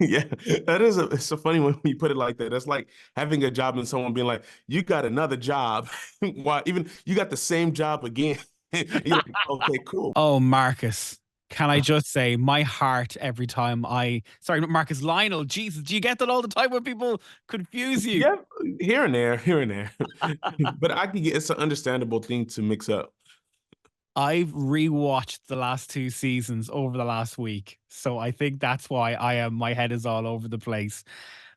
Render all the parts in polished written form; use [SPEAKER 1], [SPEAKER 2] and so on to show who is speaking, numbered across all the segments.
[SPEAKER 1] Yeah, it's so funny when you put it like that. That's like having a job and someone being like, "You got another job." Why even you got the same job again? You're like, "Okay, cool."
[SPEAKER 2] Oh, Marcus. Can I just say my heart every time sorry, not Marcus, Lionel. Jesus, do you get that all the time when people confuse you?
[SPEAKER 1] Yeah, here and there, here and there. But I can get it's an understandable thing to mix up.
[SPEAKER 2] I've rewatched the last two seasons over the last week. So I think that's why my head is all over the place.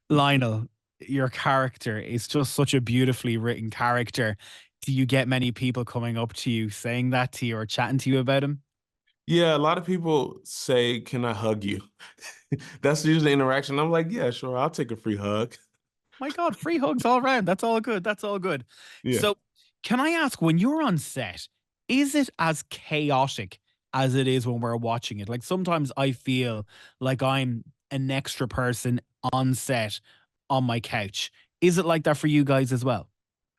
[SPEAKER 2] Lionel, your character is just such a beautifully written character. Do you get many people coming up to you saying that to you or chatting to you about him?
[SPEAKER 1] Yeah, a lot of people say, "Can I hug you?" That's usually the interaction. I'm like, "Yeah, sure, I'll take a free hug."
[SPEAKER 2] My God, free hugs all around. That's all good. That's all good.
[SPEAKER 1] Yeah.
[SPEAKER 2] So, can I ask, when you're on set, is it as chaotic as it is when we're watching it? Like sometimes I feel like I'm an extra person on set on my couch. Is it like that for you guys as well?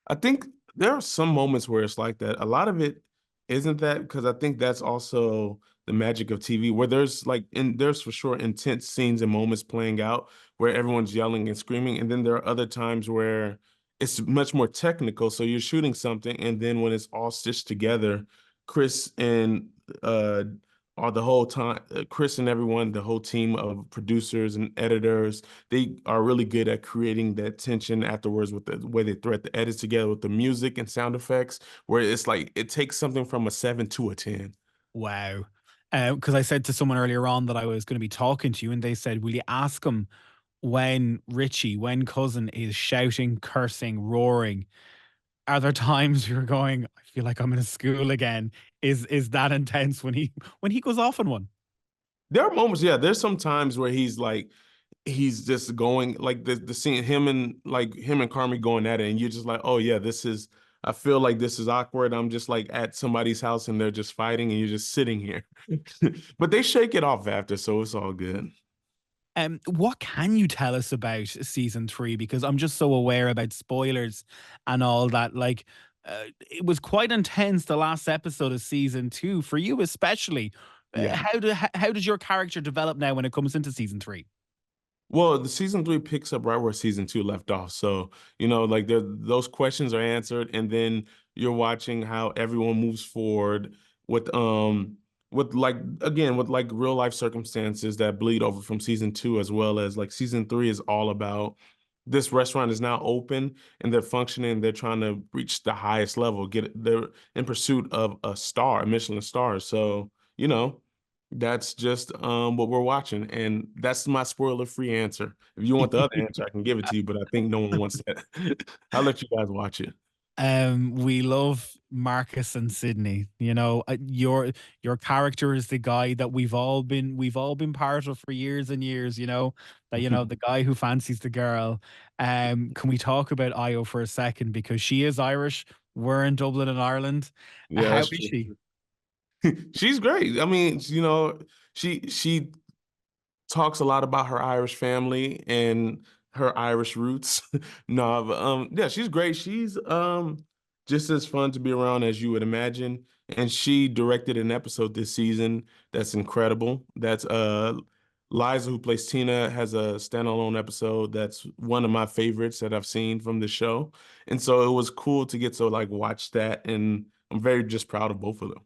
[SPEAKER 1] I think there are some moments where it's like that. A lot of it isn't that because I think that's also the magic of TV where there's for sure intense scenes and moments playing out where everyone's yelling and screaming. And then there are other times where it's much more technical. So you're shooting something and then when it's all stitched together, Chris and uh or the whole time, Chris and everyone, the whole team of producers and editors, they are really good at creating that tension afterwards with the way they thread the edits together with the music and sound effects, where it's like it takes something from a 7 to a 10.
[SPEAKER 2] Wow. Because I said to someone earlier on that I was going to be talking to you, and they said, "Will you ask him when Richie, when cousin is shouting, cursing, roaring? Are there times you're going, I feel like I'm in a school again? Is that intense when he goes off on one?
[SPEAKER 1] There are moments, yeah, there's some times where he's just going like the scene him and Carmy going at it and you're just like, "Oh yeah, this is I feel like this is awkward. I'm just like at somebody's house and they're just fighting and you're just sitting here." But they shake it off after, so it's all good.
[SPEAKER 2] What can you tell us about season three? Because I'm just so aware about spoilers and all that. Like, it was quite intense the last episode of season two for you, especially.
[SPEAKER 1] Yeah.
[SPEAKER 2] How does your character develop now when it comes into season three?
[SPEAKER 1] Well, the season three picks up right where season two left off. So, like those questions are answered, and then you're watching how everyone moves forward with like again with like real life circumstances that bleed over from season two as well as like season three is all about this restaurant is now open and they're functioning, they're trying to reach the highest level, they're in pursuit of a star, a Michelin star. So, that's just what we're watching, and that's my spoiler-free answer. If you want the other answer, I can give it to you, but I think no one wants that. I'll let you guys watch it.
[SPEAKER 2] We love Marcus and Sydney. You know, your character is the guy that we've all been part of for years and years. The guy who fancies the girl. Can we talk about Io for a second because she is Irish. We're in Dublin and Ireland.
[SPEAKER 1] Yeah,
[SPEAKER 2] How
[SPEAKER 1] that's
[SPEAKER 2] is
[SPEAKER 1] true.
[SPEAKER 2] she?
[SPEAKER 1] She's great. I mean, she talks a lot about her Irish family and her Irish roots. No, but yeah, she's great. She's just as fun to be around as you would imagine. And she directed an episode this season that's incredible. That's Liza, who plays Tina, has a standalone episode that's one of my favorites that I've seen from the show. And so it was cool to get to like watch that, and I'm very just proud of both of them.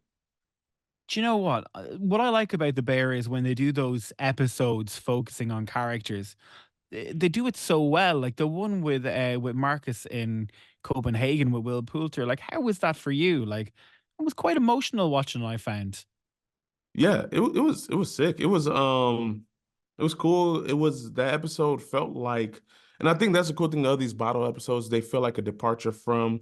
[SPEAKER 2] Do you know what? What I like about the Bear is when they do those episodes focusing on characters, they do it so well. Like the one with Marcus in Copenhagen with Will Poulter. Like, how was that for you? Like, it was quite emotional watching. I found.
[SPEAKER 1] Yeah, it was sick. It was cool. It was that episode felt like, and I think that's the cool thing of these bottle episodes. They feel like a departure from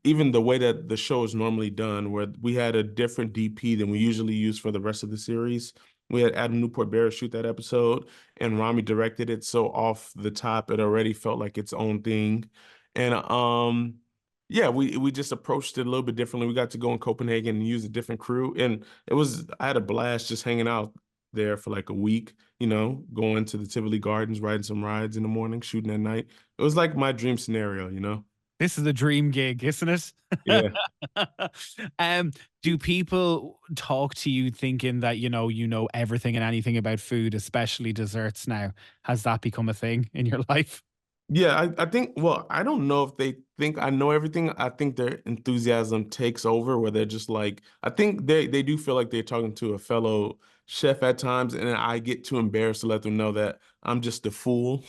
[SPEAKER 1] even the way that the show is normally done, where we had a different DP than we usually use for the rest of the series. We had Adam Newport Barrett shoot that episode, and Rami directed it. So off the top, it already felt like its own thing. And yeah, we just approached it a little bit differently. We got to go in Copenhagen and use a different crew, and I had a blast just hanging out there for like a week, going to the Tivoli Gardens, riding some rides in the morning, shooting at night. It was like my dream scenario.
[SPEAKER 2] This is a dream gig, isn't it?
[SPEAKER 1] Yeah.
[SPEAKER 2] um, do people talk to you thinking that you know everything and anything about food, especially desserts now? Has that become a thing in your life?
[SPEAKER 1] Yeah, I think, well, I don't know if they think I know everything. I think their enthusiasm takes over where they're just like, I think they do feel like they're talking to a fellow chef at times, and I get too embarrassed to let them know that I'm just a fool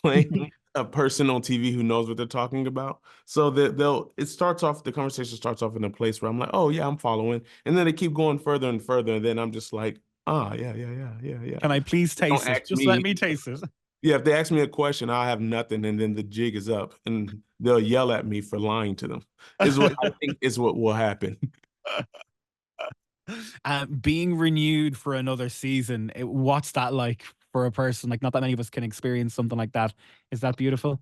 [SPEAKER 1] playing a person on TV who knows what they're talking about. So that the conversation starts off in a place where I'm like, oh yeah, I'm following. And then they keep going further and further, and then I'm just like, ah, yeah, yeah, yeah, yeah, yeah.
[SPEAKER 2] Can I please
[SPEAKER 1] Don't
[SPEAKER 2] taste it?
[SPEAKER 1] ask
[SPEAKER 2] Just let
[SPEAKER 1] me.
[SPEAKER 2] me taste it.
[SPEAKER 1] Yeah, if they ask me a question, I'll have nothing, and then the jig is up, and they'll yell at me for lying to them. Is what I think is what will happen.
[SPEAKER 2] Being renewed for another season, what's that like for a person? Like, not that many of us can experience something like that. Is that beautiful?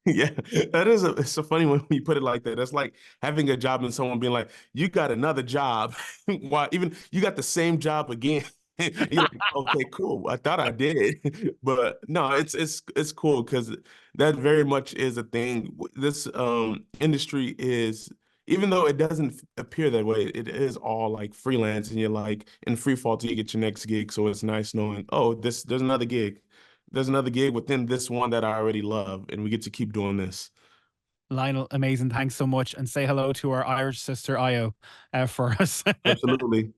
[SPEAKER 1] Yeah, it's so funny when you put it like that. That's like having a job and someone being like, "You got another job." Why even you got the same job again? You're like, okay, cool. I thought I did, but no, it's cool because that very much is a thing. This industry is, even though it doesn't appear that way, it is all like freelance, and you're like in free fall till you get your next gig. So it's nice knowing, oh, there's another gig. There's another gig within this one that I already love, and we get to keep doing this.
[SPEAKER 2] Lionel, amazing. Thanks so much. And say hello to our Irish sister, Io, for us.
[SPEAKER 1] Absolutely.